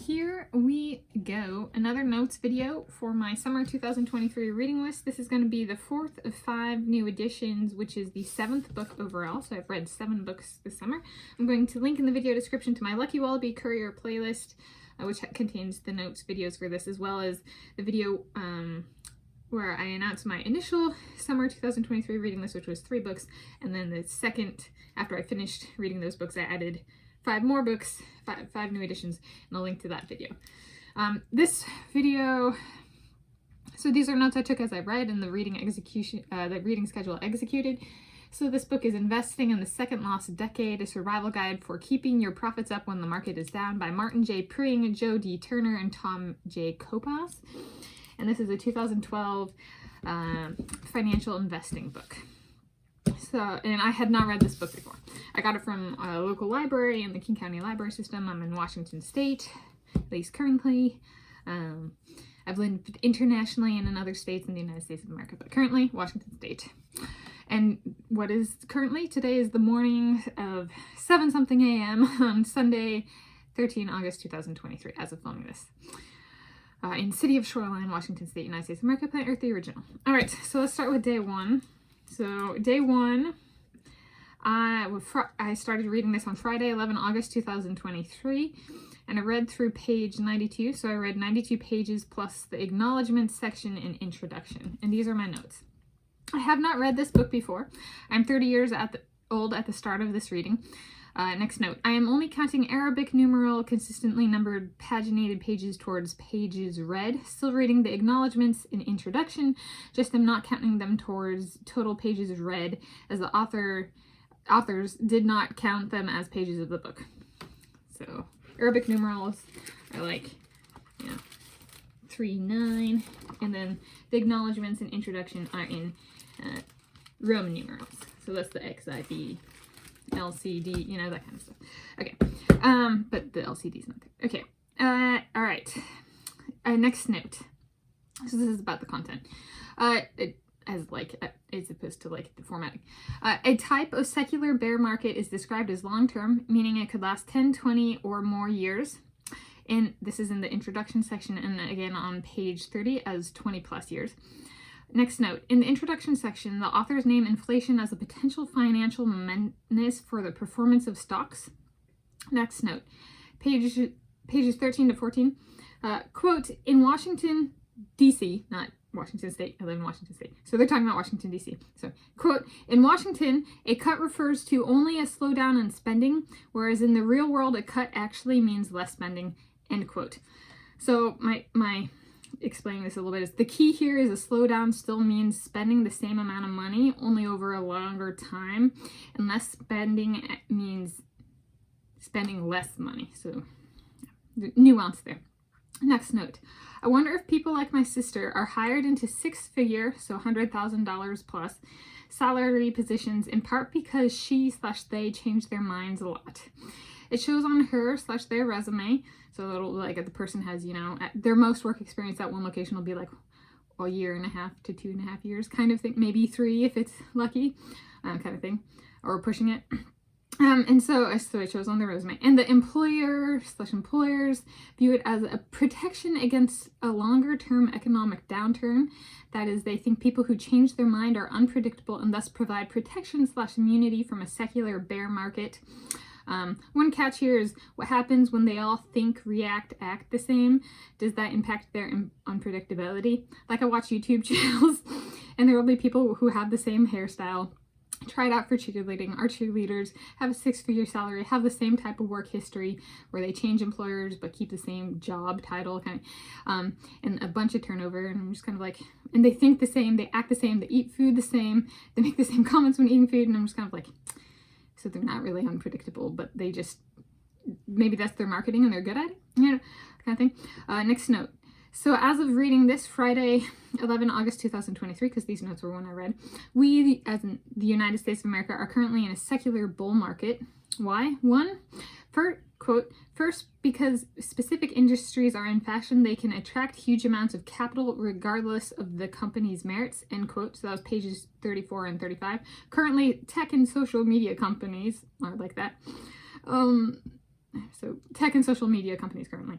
here we go. Another notes video for my summer 2023 reading list. This is going to be the fourth of 5 new editions, which is the 7th book overall. So I've read 7 books this summer. I'm going to link in the video description to my Lucky Wallaby Courier playlist, which contains the notes videos for this, as well as the video where I announced my initial summer 2023 reading list, which was 3 books. And then the second, after I finished reading those books, I added 5 more books, 5 new editions, and I'll link to that video. This video, so these are notes I took as I read and the reading schedule executed. So this book is Investing in the Second Lost Decade, a survival guide for keeping your profits up when the market is down, by Martin J. Pring, Joe D. Turner, and Tom J. Kopas. And this is a 2012 financial investing book. So, and I had not read this book before. I got it from a local library in the King County Library System. I'm in Washington State, at least currently. I've lived internationally and in other states in the United States of America, but currently Washington State. And what is currently? Today is the morning of 7-something a.m. on Sunday, 13 August 2023, as of filming this. In City of Shoreline, Washington State, United States of America, Planet Earth, the original. All right, so let's start with day 1. So day 1, I started reading this on Friday, 11 August 2023, and I read through page 92. So I read 92 pages plus the acknowledgements section and introduction. And these are my notes. I have not read this book before. I'm 30 years old at the start of this reading. Next note, I am only counting Arabic numeral consistently numbered paginated pages towards pages read. Still reading the acknowledgements in introduction, just am not counting them towards total pages read, as the authors did not count them as pages of the book. So Arabic numerals are like, 3, 9, and then the acknowledgements and introduction are in Roman numerals. So that's the XIB. LCD, that kind of stuff. Okay, but the LCD's not there. Okay, all right. Next note. So this is about the content. As opposed to the formatting. A type of secular bear market is described as long-term, meaning it could last 10, 20, or more years. And this is in the introduction section, and again on page 30 as 20 plus years. Next note, in the introduction section, the authors name inflation as a potential financial menace for the performance of stocks. Next note, pages 13 to 14, quote, in Washington, D.C., not Washington State, I live in Washington State, so they're talking about Washington, D.C. So, quote, in Washington, a cut refers to only a slowdown in spending, whereas in the real world, a cut actually means less spending, end quote. So, my explaining this a little bit is the key here is a slowdown still means spending the same amount of money, only over a longer time, and less spending means spending less money. So nuance there. Next note, I wonder if people like my sister are hired into 6-figure, so $100,000 plus, salary positions in part because she/they change their minds a lot. It shows on her/their resume. So it'll the person has, their most work experience at one location will be like a year and a half to 2.5 years kind of thing, maybe 3 if it's lucky, kind of thing, or pushing it. And so it shows on their resume. And the employer/employers view it as a protection against a longer-term economic downturn. That is, they think people who change their mind are unpredictable and thus provide protection/immunity from a secular bear market. One catch here is what happens when they all think, react, act the same. Does that impact their unpredictability? Like I watch YouTube channels and there will be people who have the same hairstyle, try it out for cheerleading. Our cheerleaders have a 6-figure salary, have the same type of work history where they change employers but keep the same job title, and a bunch of turnover. And I'm just kind of like, and they think the same, they act the same, they eat food the same, they make the same comments when eating food, and I'm just kind of like, so they're not really unpredictable, but they just, maybe that's their marketing and they're good at it, kind of thing. Next note. So as of reading this Friday, 11 August 2023, because these notes were when I read, we, as in the United States of America, are currently in a secular bull market. Why? First, because specific industries are in fashion, they can attract huge amounts of capital regardless of the company's merits, end quote. So that was pages 34 and 35. Currently, tech and social media companies are like that. So tech and social media companies currently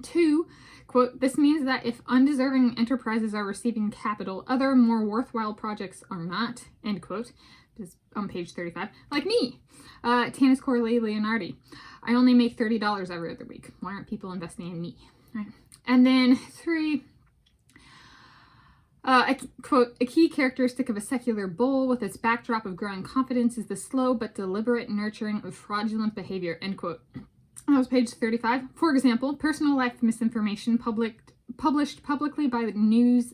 2, quote, this means that if undeserving enterprises are receiving capital, other more worthwhile projects are not, end quote. This is on page 35. Like me, Tanis Leonardi. I only make $30 every other week. Why aren't people investing in me? Right. And then 3, quote, a key characteristic of a secular bull with its backdrop of growing confidence is the slow but deliberate nurturing of fraudulent behavior, end quote. That was page 35. For example, personal life misinformation published publicly by the news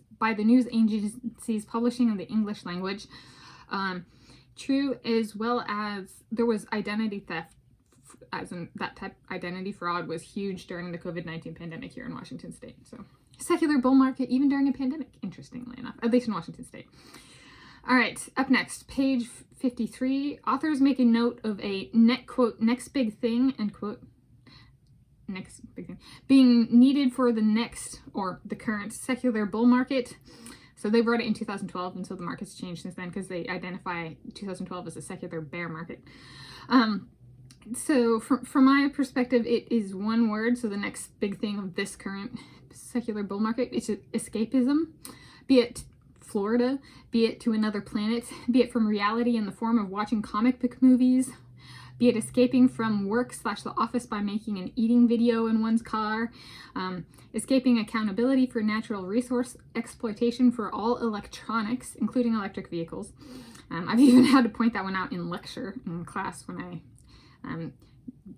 agencies publishing in the English language. True, as well as there was identity theft, as in that type identity fraud was huge during the COVID-19 pandemic here in Washington State. So secular bull market even during a pandemic, interestingly enough, at least in Washington State. All right, up next, page 53. Authors make a note of a next big thing, end quote, next big thing, being needed for the next or the current secular bull market. So they wrote it in 2012, and so the market's changed since then because they identify 2012 as a secular bear market. So from my perspective, it is one word. So the next big thing of this current secular bull market is escapism, be it Florida, be it to another planet, be it from reality in the form of watching comic book movies, be it escaping from work/the office by making an eating video in one's car, escaping accountability for natural resource exploitation for all electronics, including electric vehicles. I've even had to point that one out in class when I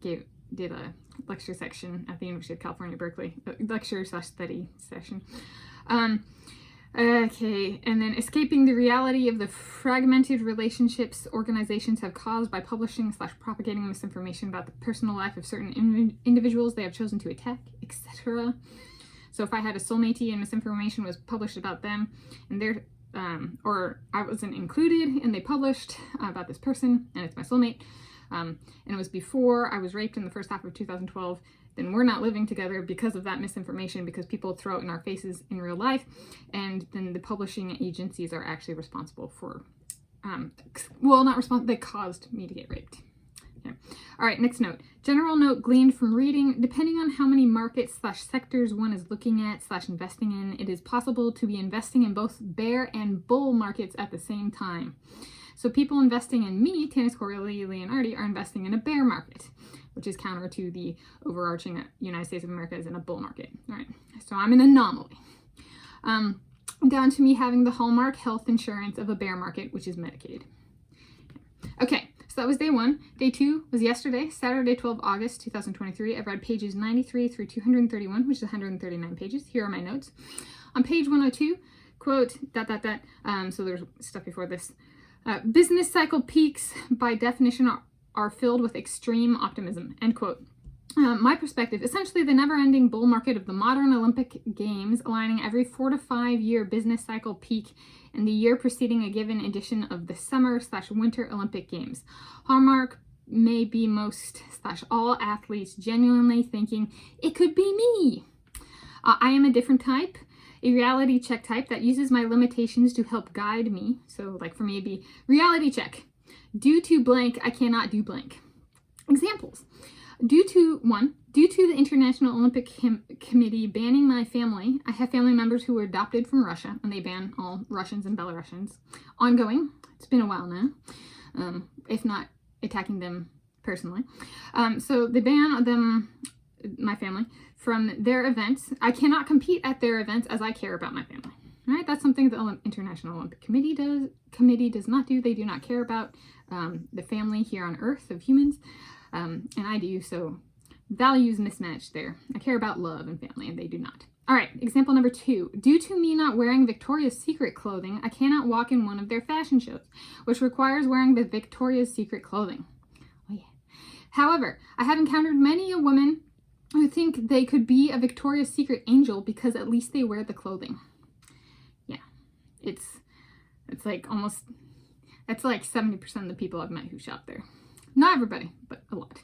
did a lecture section at the University of California, Berkeley, lecture/study session. Okay, and then escaping the reality of the fragmented relationships organizations have caused by publishing/propagating misinformation about the personal life of certain individuals they have chosen to attack, etc. So if I had a soulmate and misinformation was published about them, and they're or I wasn't included and they published about this person and it's my soulmate, and it was before I was raped in the first half of 2012, then we're not living together because of that misinformation, because people throw it in our faces in real life, and then the publishing agencies are actually responsible for, they caused me to get raped. Okay. All right, next note. General note gleaned from reading: depending on how many markets/sectors one is looking at/investing in, it is possible to be investing in both bear and bull markets at the same time. So people investing in me, Tanis Leonardi, are investing in a bear market, which is counter to the overarching United States of America is in a bull market. All right, so I'm an anomaly. Down to me having the hallmark health insurance of a bear market, which is Medicaid. Okay, so that was day 1. Day 2 was yesterday, Saturday, 12 August, 2023. I've read pages 93 through 231, which is 139 pages. Here are my notes. On page 102, quote, so there's stuff before this. Business cycle peaks, by definition, are filled with extreme optimism, end quote. My perspective, essentially the never-ending bull market of the modern Olympic Games, aligning every 4 to 5 year business cycle peak in the year preceding a given edition of the summer/winter Olympic Games. Hallmark may be most/all athletes genuinely thinking, it could be me. I am a different type, a reality check type that uses my limitations to help guide me. So like for me, it'd be reality check. Due to blank, I cannot do blank. Examples. Due to the International Olympic Committee banning my family, I have family members who were adopted from Russia, and they ban all Russians and Belarusians. Ongoing. It's been a while now, if not attacking them personally. So they ban them, my family, from their events. I cannot compete at their events as I care about my family. Right? That's something the International Olympic Committee does not do. They do not care about the family here on Earth of humans, and I do. So values mismatched there. I care about love and family, and they do not. All right, example number 2. Due to me not wearing Victoria's Secret clothing, I cannot walk in one of their fashion shows, which requires wearing the Victoria's Secret clothing. Oh yeah. However, I have encountered many a woman who think they could be a Victoria's Secret angel because at least they wear the clothing. Yeah, it's like almost, that's like 70% of the people I've met who shop there. Not everybody, but a lot.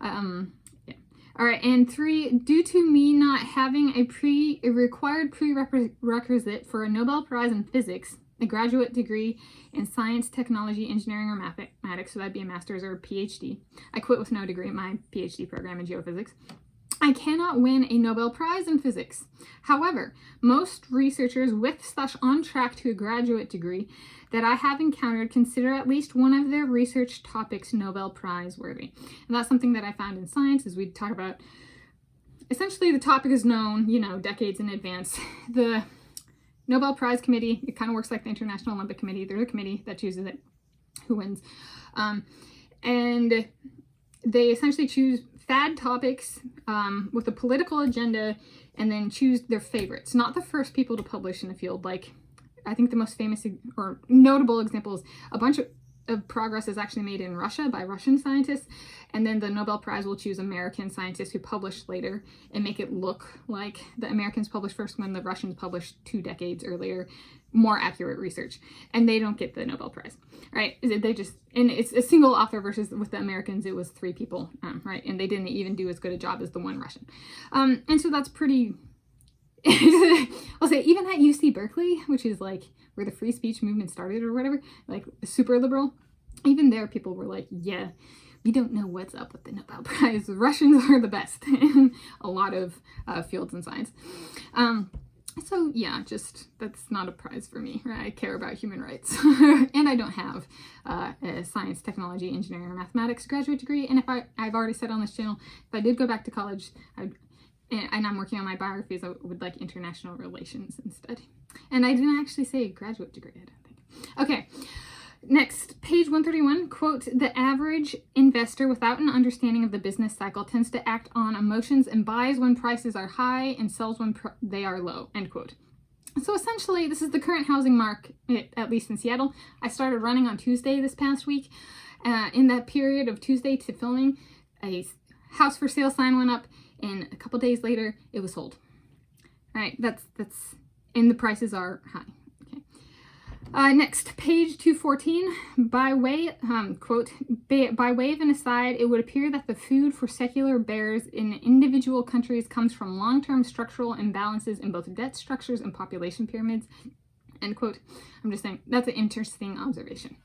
Yeah. All right, and 3, due to me not having a required prerequisite for a Nobel Prize in physics, a graduate degree in science, technology, engineering, or mathematics, so that'd be a master's or a PhD. I quit with no degree in my PhD program in geophysics. I cannot win a Nobel Prize in physics. However, most researchers with/on track to a graduate degree that I have encountered consider at least one of their research topics Nobel Prize worthy. And that's something that I found in science, is we talk about, essentially the topic is known, decades in advance. The Nobel Prize Committee, it kind of works like the International Olympic Committee. There's a committee that chooses it, who wins. And they essentially choose fad topics with a political agenda, and then choose their favorites, not the first people to publish in the field. Like, I think the most famous or notable example is a bunch of progress is actually made in Russia by Russian scientists, and then the Nobel Prize will choose American scientists who published later and make it look like the Americans published first when the Russians published 2 decades earlier, more accurate research, and they don't get the Nobel Prize, right? They just, and it's a single author versus with the Americans it was 3 people, right? And they didn't even do as good a job as the one Russian, and so that's pretty. I'll say even at UC Berkeley, which is like where the free speech movement started or whatever, like super liberal, even there people were like, yeah, we don't know what's up with the Nobel Prize. The Russians are the best in a lot of fields in science. So yeah, just that's not a prize for me, right? I care about human rights and I don't have a science, technology, engineering, or mathematics graduate degree. And if I've already said on this channel, if I did go back to college, and I'm working on my biographies, I would like international relations instead. And I didn't actually say graduate degree, I don't think. Okay, next, page 131, quote, "The average investor without an understanding of the business cycle tends to act on emotions and buys when prices are high and sells when they are low," end quote. So essentially, this is the current housing market, at least in Seattle. I started running on Tuesday this past week. In that period of Tuesday to filming, a house for sale sign went up, and a couple days later, it was sold. All right, that's, and the prices are high. Okay. Next, page 214. By way, quote, "By way of an aside, it would appear that the food for secular bears in individual countries comes from long-term structural imbalances in both debt structures and population pyramids," end quote. I'm just saying, that's an interesting observation.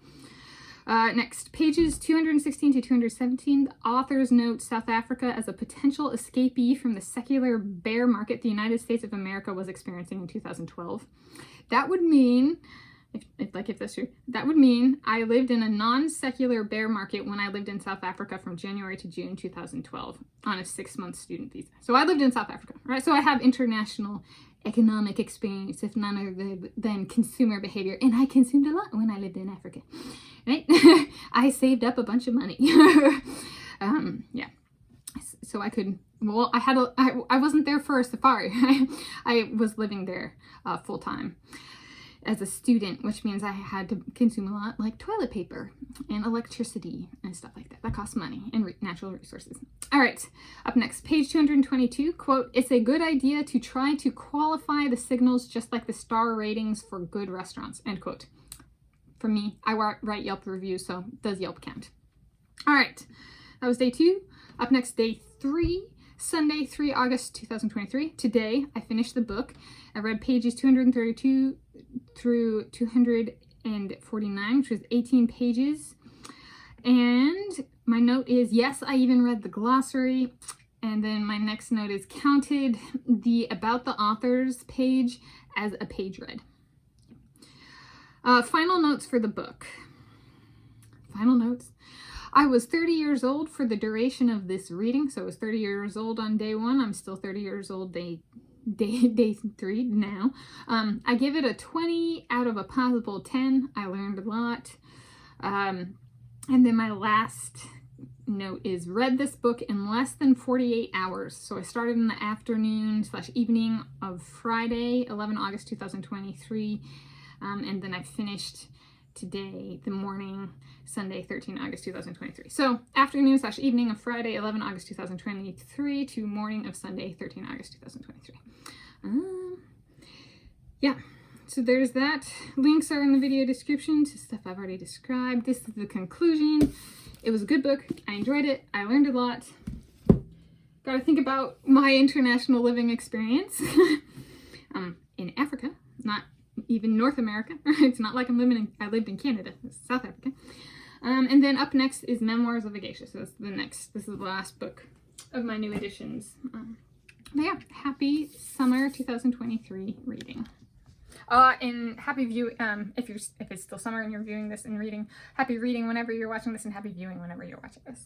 Next, pages 216 to 217, the authors note South Africa as a potential escapee from the secular bear market the United States of America was experiencing in 2012. That would mean, if that's true, that would mean I lived in a non-secular bear market when I lived in South Africa from January to June 2012 on a 6-month student visa. So I lived in South Africa, right? So I have international economic experience, if none other than consumer behavior, and I consumed a lot when I lived in Africa, right? I saved up a bunch of money. Yeah, so I could, well, I wasn't there for a safari. I was living there full-time as a student, which means I had to consume a lot, like toilet paper and electricity and stuff like that. That costs money and natural resources. All right, up next, page 222, quote, "It's a good idea to try to qualify the signals just like the star ratings for good restaurants," end quote. For me, I write Yelp reviews, so does Yelp count? All right, that was day 2. Up next, day 3, Sunday, 3 August 2023. Today, I finished the book. I read pages 232 through 249, which was 18 pages. And my note is, yes, I even read the glossary. And then my next note is counted the About the Authors page as a page read. Final notes for the book. Final notes. I was 30 years old for the duration of this reading. So I was 30 years old on day 1. I'm still 30 years old day 3 now. I give it a 20 out of a possible 10. I learned a lot. And then my last note is read this book in less than 48 hours. So I started in the afternoon/evening of Friday, 11 August 2023. And then I finished today, the morning, Sunday, 13 August 2023. So afternoon/evening of Friday, 11 August 2023 to morning of Sunday, 13 August 2023. Yeah, so there's that. Links are in the video description to stuff I've already described. This is the conclusion. It was a good book. I enjoyed it. I learned a lot. Got to think about my international living experience in Africa, not even North America. It's not like I lived in Canada, it's South Africa. And then up next is Memoirs of a Geisha. So this is the last book of my new editions. But yeah, happy summer 2023 reading. And happy view if it's still summer and you're viewing this and reading. Happy reading whenever you're watching this, and happy viewing whenever you're watching this.